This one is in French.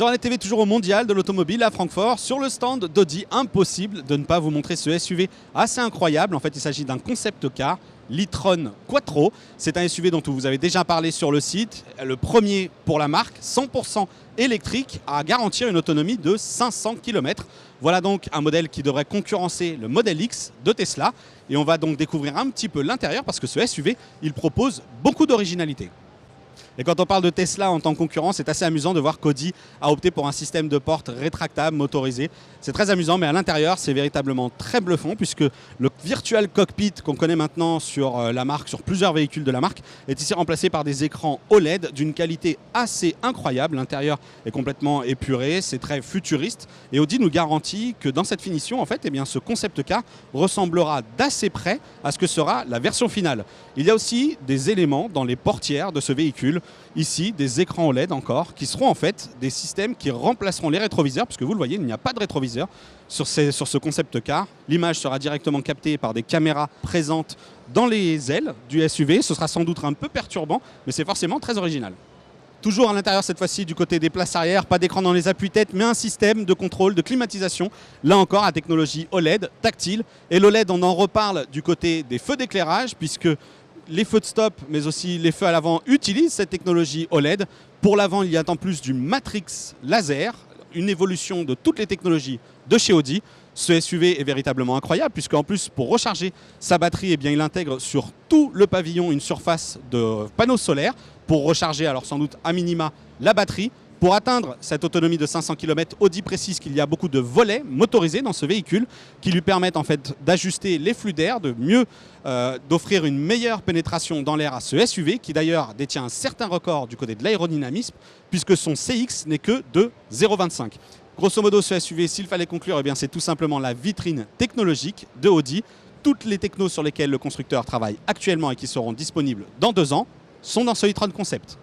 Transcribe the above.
Zornet TV toujours au Mondial de l'automobile à Francfort. Sur le stand d'Audi, impossible de ne pas vous montrer ce SUV assez incroyable. En fait, il s'agit d'un concept car, l'e-tron Quattro. C'est un SUV dont vous avez déjà parlé sur le site. Le premier pour la marque, 100% électrique, à garantir une autonomie de 500 km. Voilà donc un modèle qui devrait concurrencer le Model X de Tesla. Et on va donc découvrir un petit peu l'intérieur parce que ce SUV, il propose beaucoup d'originalité. Et quand on parle de Tesla en tant que concurrent, c'est assez amusant de voir qu'Audi a opté pour un système de porte rétractable, motorisé. C'est très amusant, mais à l'intérieur, c'est véritablement très bluffant puisque le Virtual Cockpit qu'on connaît maintenant sur la marque, sur plusieurs véhicules de la marque, est ici remplacé par des écrans OLED d'une qualité assez incroyable. L'intérieur est complètement épuré, c'est très futuriste. Et Audi nous garantit que dans cette finition, en fait, eh bien, ce concept car ressemblera d'assez près à ce que sera la version finale. Il y a aussi des éléments dans les portières de ce véhicule. Ici, des écrans OLED encore, qui seront en fait des systèmes qui remplaceront les rétroviseurs, puisque vous le voyez, il n'y a pas de rétroviseur sur ce concept car. L'image sera directement captée par des caméras présentes dans les ailes du SUV. Ce sera sans doute un peu perturbant, mais c'est forcément très original. Toujours à l'intérieur cette fois-ci du côté des places arrière, pas d'écran dans les appuis-têtes, mais un système de contrôle, de climatisation. Là encore, à technologie OLED, tactile. Et l'OLED, on en reparle du côté des feux d'éclairage, puisque les feux de stop, mais aussi les feux à l'avant utilisent cette technologie OLED. Pour l'avant, il y a en plus du Matrix laser, une évolution de toutes les technologies de chez Audi. Ce SUV est véritablement incroyable puisqu'en plus, pour recharger sa batterie, eh bien, il intègre sur tout le pavillon une surface de panneaux solaires pour recharger, alors sans doute à minima, la batterie. Pour atteindre cette autonomie de 500 km, Audi précise qu'il y a beaucoup de volets motorisés dans ce véhicule qui lui permettent en fait d'ajuster les flux d'air, de mieux d'offrir une meilleure pénétration dans l'air à ce SUV qui d'ailleurs détient un certain record du côté de l'aérodynamisme puisque son CX n'est que de 0,25. Grosso modo, ce SUV, s'il fallait conclure, eh bien, c'est tout simplement la vitrine technologique de Audi. Toutes les technos sur lesquelles le constructeur travaille actuellement et qui seront disponibles dans 2 ans sont dans ce e-tron concept.